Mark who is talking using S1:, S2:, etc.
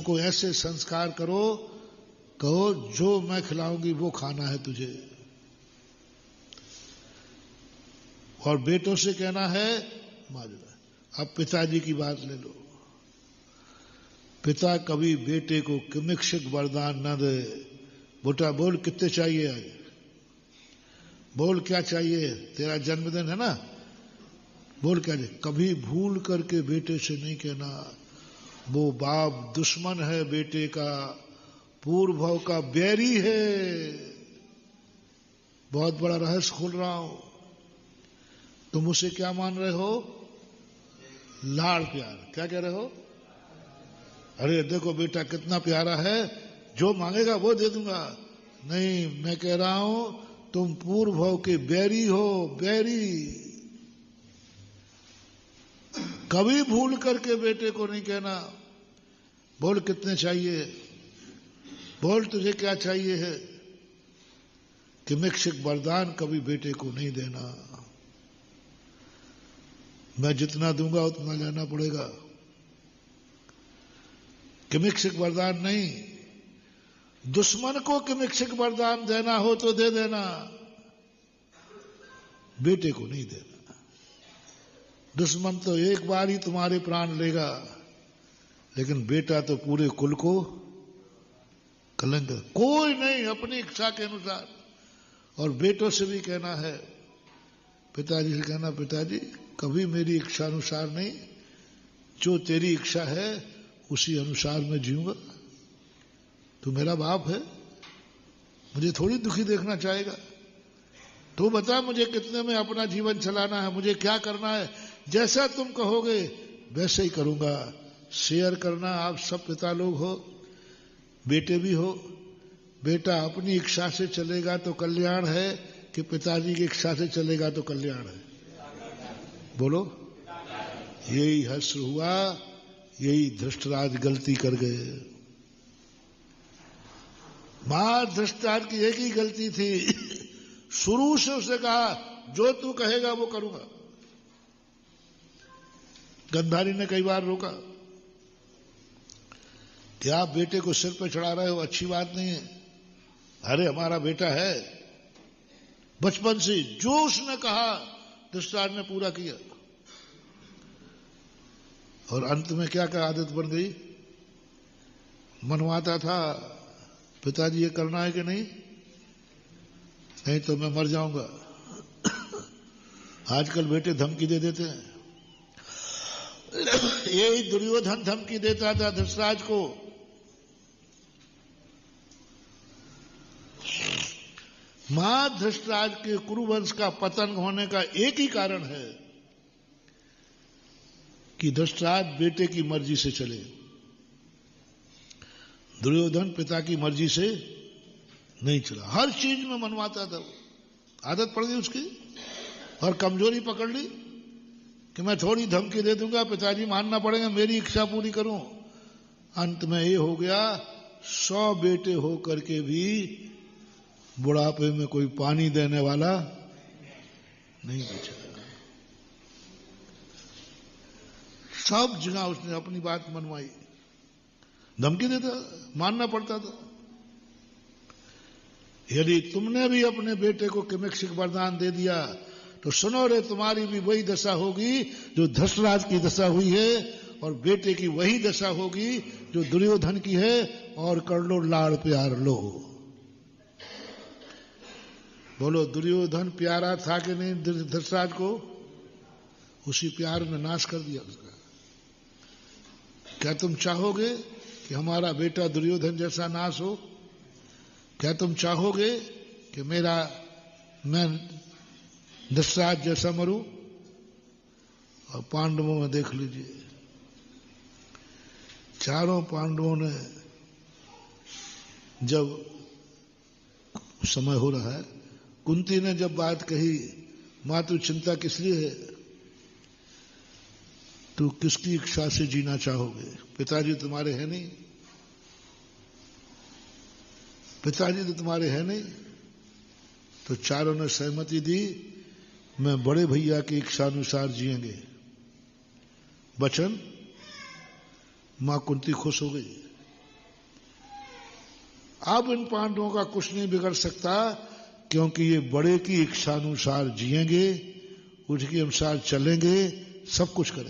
S1: को ऐसे संस्कार करो, कहो जो मैं खिलाऊंगी वो खाना है तुझे। और बेटों से कहना है अब पिताजी की बात ले लो। पिता कभी बेटे को किमिक्षक वरदान न दे। बेटा बोल कितने चाहिए आज, बोल क्या चाहिए, तेरा जन्मदिन है ना, बोल क्या चाहिए। कभी भूल करके बेटे से नहीं कहना, वो बाप दुश्मन है बेटे का, पूर्व भव का बैरी है। बहुत बड़ा रहस्य खोल रहा हूं। तुम उसे क्या मान रहे हो? लाड़ प्यार। क्या कह रहे हो? अरे देखो बेटा कितना प्यारा है, जो मांगेगा वो दे दूंगा। नहीं, मैं कह रहा हूं तुम पूर्व भव के बैरी हो, बैरी। कभी भूल करके बेटे को नहीं कहना बोल कितने चाहिए, बोल तुझे क्या चाहिए है। किमिक्षक वरदान कभी बेटे को नहीं देना। मैं जितना दूंगा उतना लेना पड़ेगा। किमिक्षक वरदान नहीं। दुश्मन को किमिक्षक वरदान देना हो तो दे देना, बेटे को नहीं देना। दुश्मन तो एक बार ही तुम्हारे प्राण लेगा, लेकिन बेटा तो पूरे कुल को कलंक। कोई नहीं, अपनी इच्छा के अनुसार। और बेटों से भी कहना है, पिताजी से कहना पिताजी कभी मेरी इच्छा अनुसार नहीं, जो तेरी इच्छा है उसी अनुसार मैं जीऊंगा। तू मेरा बाप है, मुझे थोड़ी दुखी देखना चाहेगा। तू बता मुझे कितने में अपना जीवन चलाना है, मुझे क्या करना है। जैसा तुम कहोगे वैसे ही करूंगा। शेयर करना, आप सब पिता लोग हो, बेटे भी हो। बेटा अपनी इच्छा से चलेगा तो कल्याण है कि पिताजी की इच्छा से चलेगा तो कल्याण है? बोलो। यही हश्र हुआ, यही धृष्टराज गलती कर गए। मां धृष्टराज की एक ही गलती थी, शुरू से उसने कहा जो तू कहेगा वो करूंगा। गंधारी ने कई बार रोका कि आप बेटे को सिर पे चढ़ा रहे हो, अच्छी बात नहीं है। अरे हमारा बेटा है। बचपन से जो उसने कहा धृतराष्ट्र ने पूरा किया। और अंत में क्या क्या आदत बन गई, मनवाता था पिताजी ये करना है कि नहीं, नहीं तो मैं मर जाऊंगा। आजकल बेटे धमकी दे देते हैं। यही दुर्योधन धमकी देता था धृतराष्ट्र को। मां धृतराष्ट्र के कुरुवंश का पतन होने का एक ही कारण है कि धृतराष्ट्र बेटे की मर्जी से चले। दुर्योधन पिता की मर्जी से नहीं चला, हर चीज में मनवाता था। आदत पड़ गई उसकी और कमजोरी पकड़ ली कि मैं थोड़ी धमकी दे दूंगा, पिताजी मानना पड़ेगा, मेरी इच्छा पूरी करूं। अंत में ये हो गया 100 बेटे हो करके भी बुढ़ापे में कोई पानी देने वाला नहीं बचा। सब जगह उसने अपनी बात मनवाई, धमकी देता, मानना पड़ता था। यदि तुमने भी अपने बेटे को किमिक्षक वरदान दे दिया तो सुनो रे, तुम्हारी भी वही दशा होगी जो धृतराष्ट्र की दशा हुई है, और बेटे की वही दशा होगी जो दुर्योधन की है। और कर लो लाड़ प्यार लो। बोलो दुर्योधन प्यारा था कि नहीं धृतराष्ट्र को? उसी प्यार में नाश कर दिया उसका। क्या तुम चाहोगे कि हमारा बेटा दुर्योधन जैसा नाश हो? क्या तुम चाहोगे कि मैं धृतराष्ट्र जैसा मरूं? और पांडवों में देख लीजिए, चारों पांडवों ने जब समय हो रहा है, कुंती ने जब बात कही, मां तू चिंता किस लिए है, तू किसकी इच्छा से जीना चाहोगे? पिताजी तुम्हारे हैं नहीं, पिताजी तो तुम्हारे हैं नहीं। तो चारों ने सहमति दी, मैं बड़े भैया की इच्छा अनुसार जिएंगे। वचन, मां कुंती खुश हो गई। अब इन पांडवों का कुछ नहीं बिगड़ सकता, क्योंकि ये बड़े की इच्छा अनुसार जिएंगे, उसके अनुसार चलेंगे, सब कुछ करेंगे।